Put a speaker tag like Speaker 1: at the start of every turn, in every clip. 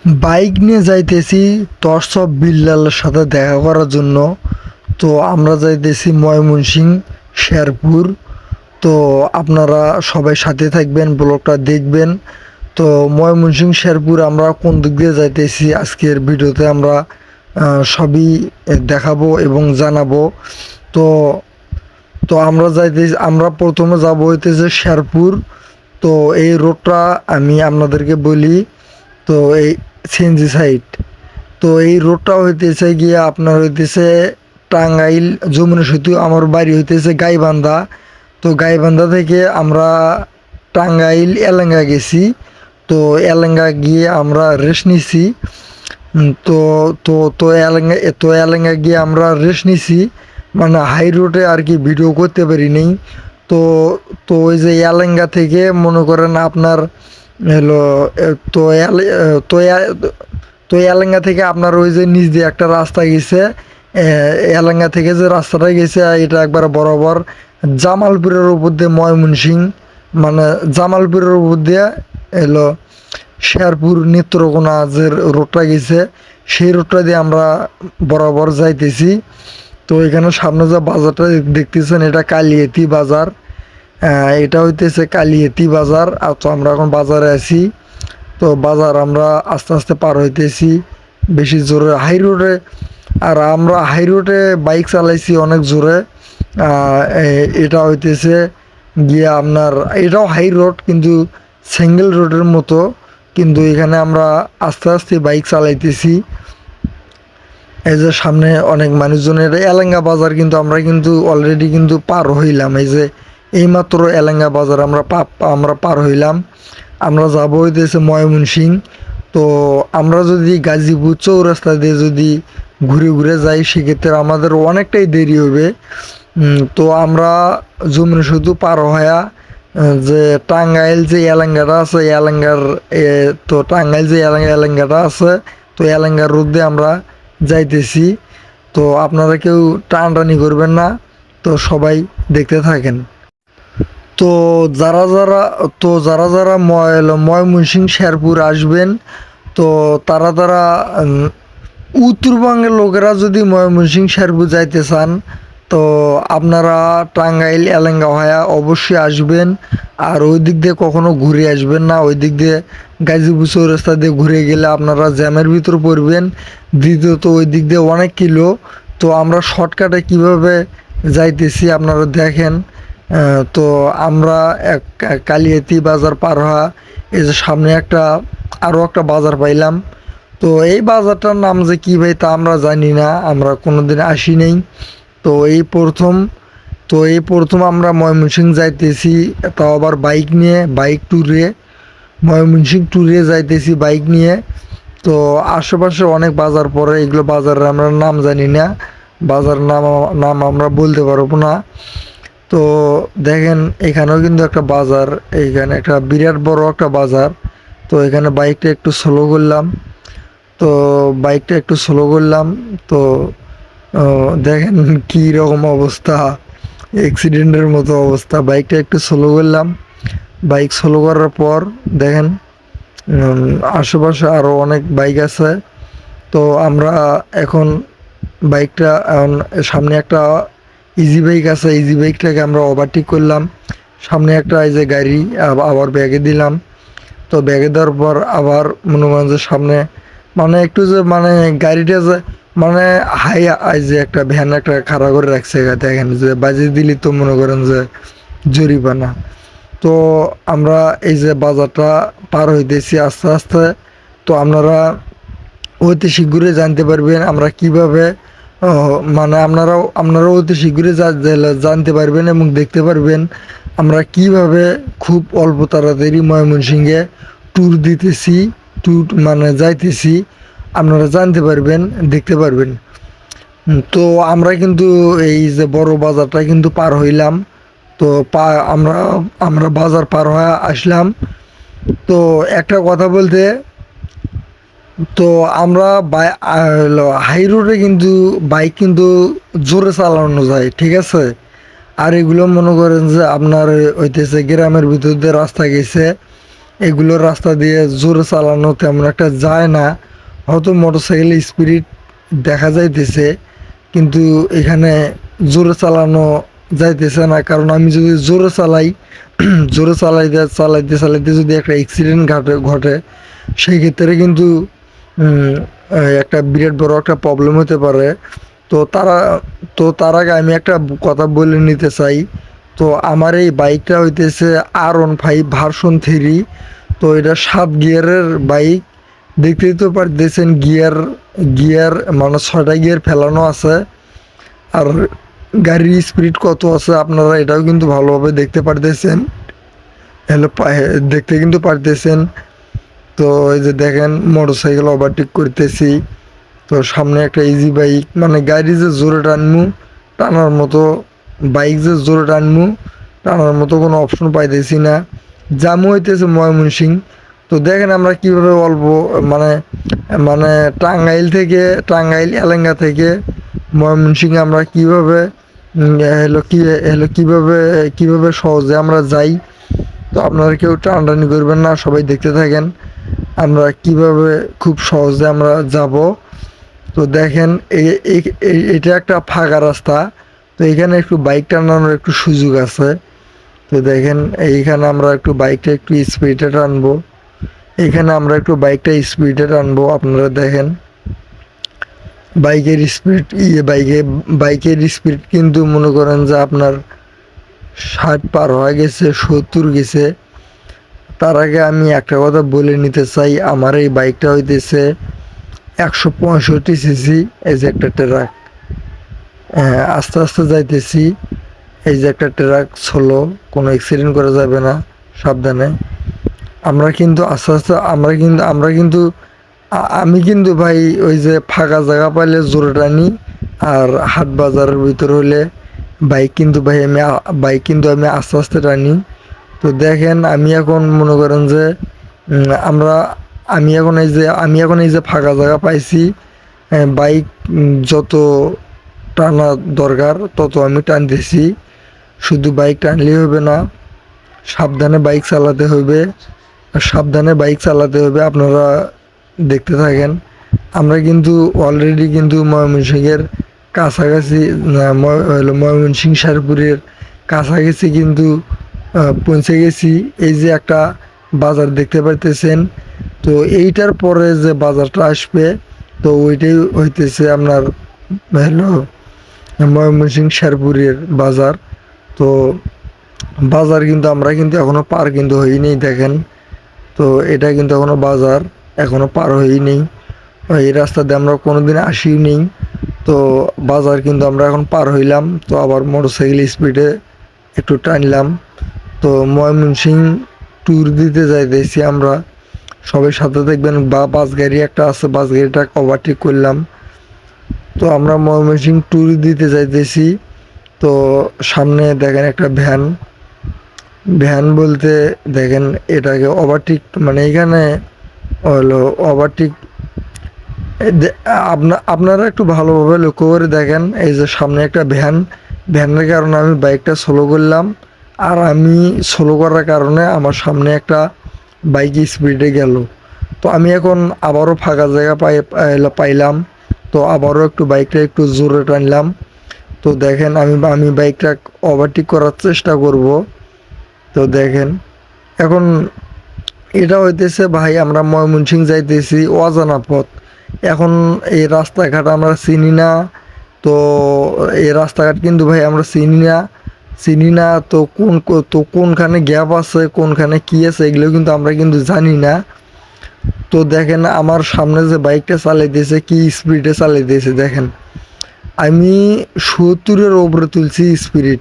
Speaker 1: Bike নিয়ে যাইতেছি তরসব বিল্লালের সাথে দেখা করার জন্য। তো আমরা যাইতেছি ময়মনসিংহ শেরপুর। তো আপনারা সবাই সাথে থাকবেন, ব্লগটা দেখবেন। তো ময়মনসিংহ শেরপুর আমরা কোন দিক দিয়ে যাইতেছি আজকের ভিডিওতে আমরা সবই দেখাবো এবং জানাবো। তো তো আমরা প্রথমে যাবো হইতেছে শেরপুর। তো এই রোডটা আমি আপনাদেরকে বলি। তো এই সিএনজি সাইড। তো এই রোডটা হইতেছে গিয়ে আপনার হইতেছে টাঙ্গাইল যমুনা সেতু। আমার বাড়ি হইতেছে গাইবান্ধা। তো গাইবান্ধা থেকে আমরা টাঙ্গাইল এলেঙ্গা গেছি। তো এলেঙ্গা গিয়ে আমরা রেস্ট নিছি। তো তো তো এলেঙ্গা গিয়ে আমরা রেস্ট নিছি, মানে হাই রোডে আর কি ভিডিও করতে পারি নাই। তো তো ওই যে এলেঙ্গা থেকে মনে করেন আপনার হলো তো তো তো এলেঙ্গা থেকে আপনার ওই যে নিচ দিয়ে একটা রাস্তা গেছে। এলেঙ্গা থেকে যে রাস্তাটা গেছে এটা একবার বরাবর জামালপুরের উপর দিয়ে ময়মনসিংহ, মানে জামালপুরের উপর দিয়ে এলো শেরপুর নেত্রকোনা যে রোডটা গেছে, সেই রোডটা দিয়ে আমরা বরাবর যাইতেছি। তো এখানে সামনে যে বাজারটা দেখতেছেন এটা কালিয়াতি বাজার। এটা হইতেছে কালিয়াতি বাজার। আর তো আমরা এখন বাজারে আছি। তো বাজার আমরা আস্তে আস্তে পার হইতেছি বেশি জোরে হাই রোডে। আর আমরা হাই রোডে বাইক চালাইছি অনেক জোরে। এটা হইতেছে গিয়ে আপনার এটাও হাই রোড কিন্তু সিঙ্গেল রোডের মতো, কিন্তু এখানে আমরা আস্তে আস্তে বাইক চালাইতেছি। এই যে সামনে অনেক মানুষজনের এলেঙ্গা বাজার কিন্তু আমরা কিন্তু অলরেডি কিন্তু পার হইলাম। এই যে এইমাত্র এলেঙ্গা বাজার আমরা পার হইলাম। আমরা যাবো হইতেছে ময়মনসিংহ। তো আমরা যদি গাজীপুর চৌরাস্তা দিয়ে যদি ঘুরে ঘুরে যাই সেক্ষেত্রে আমাদের অনেকটাই দেরি হবে। তো আমরা যমুনা সেতু পার হয়া যে টাঙ্গাইল যে এলেঙ্গাটা আছে এলেঙ্গার তো টাঙ্গাইল যে এলেঙ্গাটা আছে, তো এলেঙ্গার রোড দিয়ে আমরা যাইতেছি। তো আপনারা কেউ টানাটানি করবেন না, তো সবাই দেখতে থাকেন। তো যারা ময়মনসিংহ শেরপুর আসবেন, তো তারা উত্তরবঙ্গের লোকেরা যদি ময়মনসিংহ শেরপুর যাইতে চান, তো আপনারা টাঙ্গাইল এলেঙ্গা হয়ে অবশ্যই আসবেন। আর ওই দিক দিয়ে কখনো ঘুরে আসবেন না। ওই দিক দিয়ে গাজীপুর চৌরাস্তা দিয়ে ঘুরে গেলে আপনারা জ্যামের ভিতর পড়বেন। দ্বিতীয়ত ওই দিক দিয়ে অনেক কিলো। তো আমরা শর্টকাটে কিভাবে যাইতেছি আপনারা দেখেন। তো আমরা কালিয়াতি বাজার পার হওয়া, এই যে সামনে আরও একটা বাজার পাইলাম। তো এই বাজারটার নাম যে কী ভাই তা আমরা জানি না, আমরা কোনোদিন আসি নেই। তো এই প্রথম আমরা ময়মনসিংহ যাইতেছি, তাও আবার বাইক নিয়ে, বাইক ট্যুরে ময়মনসিংহ ট্যুরে যাইতেছি বাইক নিয়ে। তো আশেপাশে অনেক বাজার পড়ে, এগুলো বাজারের আমরা নাম জানি না, বাজার নাম আমরা বলতে পারবো না। তো দেখেন এখানেও কিন্তু একটা বাজার, এইখানে একটা বিরাট বড় একটা বাজার। তো এখানে তো বাইকটা একটু স্লো করলাম। তো দেখেন কি রকম অবস্থা, অ্যাক্সিডেন্টের মতো অবস্থা। বাইকটা একটু স্লো করলাম। বাইক স্লো করার পর দেখেন আশেপাশে আরও অনেক বাইক আছে। তো আমরা এখন এখন সামনে একটা ইজি বাইক আছে, ইজি বাইকটাকে আমরা ওভারটেক করলাম। সামনে একটা এই যে গাড়ি আবার ব্যাগে দিলাম। তো ব্যাগে দেওয়ার পর আবার মনে করেন যে সামনে মানে একটু যে মানে গাড়িটা যে মানে হাই আই যে একটা ভ্যান একটা খাড়া করে রাখছে, দেখেন যে বাজিয়ে দিলি তো মনে করেন যে জরিমানা। তো আমরা এই যে বাজারটা পার হইতেছি আস্তে আস্তে। তো আপনারা অতি শীঘ্রই জানতে পারবেন আমরা কিভাবে মানে আপনারাও অতি শীঘ্রই জানতে পারবেন এবং দেখতে পারবেন আমরা কিভাবে খুব অল্প তাড়াতাড়ি ময়মনসিংহে ট্যুর দিতেছি, ট্যুর মানে যাইতেছি। আপনারা জানতে পারবেন, দেখতে পারবেন। তো আমরা কিন্তু এই যে বড় বাজারটা কিন্তু পার হইলাম। তো আমরা আমরা বাজার পার হয়ে আসলাম। তো একটা কথা বলতে, তো আমরা হাই রোডে কিন্তু বাইক কিন্তু জোরে চালানো যায়, ঠিক আছে। আর এগুলো মনে করেন যে আপনার হইতেছে গ্রামের ভিতর দিয়ে রাস্তা গেছে, এগুলো রাস্তা দিয়ে জোরে চালানো তেমন একটা যায় না। হয়তো মোটরসাইকেলের স্পিড দেখা যাইতেছে, কিন্তু এখানে জোরে চালানো যাইতেছে না। কারণ আমি যদি জোরে চালাই, জোরে চালাইতে চালাইতে যদি একটা অ্যাক্সিডেন্ট ঘটে সেই ক্ষেত্রে কিন্তু উম, একটা বিরাট বড় একটা প্রবলেম হতে পারে। তো তারা তার আগে আমি একটা কথা বলে নিতে চাই। তো আমার এই বাইকটা হইতেছে R15 ভার্সন 3। তো এটা 7 গিয়ারের বাইক। দেখতেই তো পারতেছেন গিয়ার গিয়ার মানে 6টা গিয়ার ফেলানো আছে। আর গাড়ির স্পিড কত আছে আপনারা এটাও কিন্তু ভালোভাবে দেখতে পারতেছেন। হ্যালো, দেখতে কিন্তু পারতেছেন। তো এই যে দেখেন মোটরসাইকেল ওভারটেক করতেছি। তো সামনে একটা ইজি বাইক, মানে গাড়ি যে জোরে টানার মতো, বাইক যে জোরে টানার মতো কোনো অপশন পাইতেছি না। জামু হইতেছে ময়মনসিং। তো দেখেন আমরা কিভাবে অল্প, মানে মানে টাঙ্গাইল এলাঙ্গা থেকে ময়মনসিং আমরা কিভাবে কিভাবে সহজে আমরা যাই। তো আপনারা কেউ টানাটানি করবেন না, সবাই দেখতে থাকেন আমরা কিভাবে খুব সহজে আমরা যাব। তো দেখেন এটা একটা ফাঁকা রাস্তা। তো এখানে একটু বাইক টানানোর একটু সুযোগ আছে। তো দেখেন এইখানে আমরা একটু বাইকটা একটু স্পিডে টানবো। এখানে আমরা একটু বাইকটা স্পিডে টানবো। আপনারা দেখেন বাইকের স্পিড বাইকের স্পিড কিন্তু মনে করেন যে আপনার 60 পার হয়ে গেছে, 70 গেছে। তার আগে আমি একটা কথা বলে নিতে চাই, আমার এই বাইকটা হইতেছে 165 সিসি। এই যে একটা ট্রাক, আস্তে আস্তে যাইতেছি। এই যে একটা ট্রাক স্লো, কোনো অ্যাক্সিডেন্ট করা যাবে না, সাবধানে। আমরা কিন্তু আস্তে আস্তে আমরা কিন্তু আমি কিন্তু ভাই ওই যে ফাঁকা জায়গা পাইলে জোরে টানি। আর হাট বাজারের ভিতর হলে বাইক কিন্তু আমি আস্তে আস্তে টানি। তো দেখেন আমি এখন মনে করেন যে আমরা আমি এখন এই যে ফাঁকা জায়গা পাইছি, বাইক যত টানা দরকার তত আমি টানতেছি। শুধু বাইক টানলেই হবে না, সাবধানে বাইক চালাতে হবে। আপনারা দেখতে থাকেন। আমরা কিন্তু অলরেডি কিন্তু ময়মনসিংহের কাছাকাছি, ময়মনসিংহ শেরপুরের কাছাকাছি কিন্তু পৌঁছে গেছি। এই যে একটা বাজার দেখতে পারতেছেন। তো এইটার পরে যে বাজারটা আসবে, তো ওইটাই হইতেছে আপনার হলো ময়মনসিংহ শেরপুরের বাজার। তো বাজার কিন্তু আমরা কিন্তু এখনো পার কিন্তু হইনি, দেখেন। তো এটা কিন্তু এখনো বাজার এখনো পার হইনি। এই রাস্তা দিয়ে আমরা কোনোদিন আসি নেই। তো বাজার কিন্তু আমরা এখন পার হইলাম। তো আবার মোটরসাইকেল স্পিডে একটু টানলাম। তো ময়মনসিংহ ট্যুর দিতে যাইতেছি আমরা, সবাই সাথে দেখবেন। বাস গাড়ি একটা আছে, বাস গাড়িটা ওভারটেক করলাম। তো আমরা ময়মনসিংহ ট্যুর দিতে যাইতেছি। তো সামনে দেখেন একটা ভ্যান, ভ্যান বলতে দেখেন এটাকে ওভারটেক, মানে এখানে হলো ওভারটেক। আপনারা একটু ভালোভাবে লক্ষ্য করে দেখেন, এই যে সামনে একটা ভ্যানের কারণে আমি বাইকটা স্লো করলাম। আর আমি স্লো করার কারণে আমার সামনে একটা বাইক স্পিডে গেল। তো আমি এখন আবারও ফাঁকা জায়গা পাইলাম। তো আবারও একটু বাইকটা একটু জোরে টানলাম। তো দেখেন আমি বাইকটা ওভারটেক করার চেষ্টা করব। তো দেখেন এখন এটা হইতেছে ভাই, আমরা ময়মনসিংহ যাইতেছি অজানা পথ। এখন এই রাস্তাঘাট আমরা চিনি না। তো এই রাস্তাঘাট কিন্তু ভাই আমরা চিনি না। তো কোনখানে গ্যাপ আছে, কোনখানে কি আছে, এগুলো কিন্তু আমরা কিন্তু জানি না। তো দেখেন আমার সামনে যে বাইকটা চালাইতেছে কি স্পিডে চালাইতেছে দেখেন। আমি 70-এর ওপরে তুলছি স্পিড,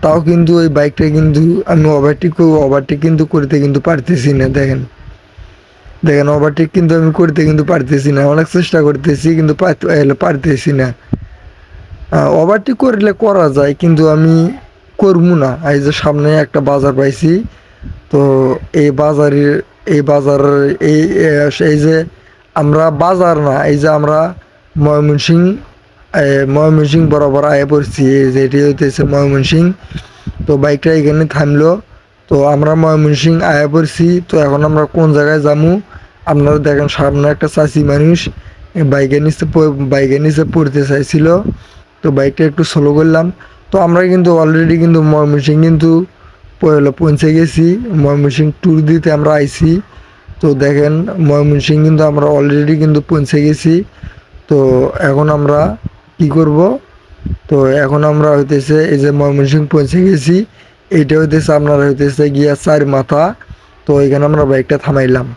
Speaker 1: তাও কিন্তু ওই বাইকটা কিন্তু আমি ওভারটেক কিন্তু করতে কিন্তু পারতেছি না। দেখেন ওভারটেক কিন্তু আমি করতে কিন্তু পারতেছি না, অনেক চেষ্টা করতেছি কিন্তু পারতেছি না। ওভারটেক করলে করা যায়, কিন্তু আমি করবো না। এই যে সামনে একটা বাজার পাইছি। তো এই বাজারের এই যে আমরা বাজার না, এই যে আমরা ময়মনসিংহ বরাবর আয়ে পড়ছি। এই যে এটি হইতেছে ময়মনসিংহ। তো বাইকটা এখানে থামলো। তো তো আমরা ময়মনসিং আয়া পড়ছি। তো এখন আমরা কোন জায়গায় যামু, আপনারা দেখেন সামনে একটা চাষি মানুষ বাইকের নিচে পড়তে চাইছিল। তো বাইকটা একটু স্লো করলাম। তো আমরা কিন্তু অলরেডি কিন্তু ময়মনসিং কিন্তু পৌঁছে গেছি। ময়মনসিং ট্যুর দিতে আমরা আইছি। তো দেখেন ময়মনসিং কিন্তু আমরা অলরেডি কিন্তু পৌঁছে গেছি। তো এখন আমরা কি করব, তো এখন আমরা হইতেছে এই যে ময়মনসিং পৌঁছে গেছি, এইটা হইতেছে আপনারা হইতেছে গিয়া চার মাথা। তো এখানে আমরা বাইকটা থামাইলাম।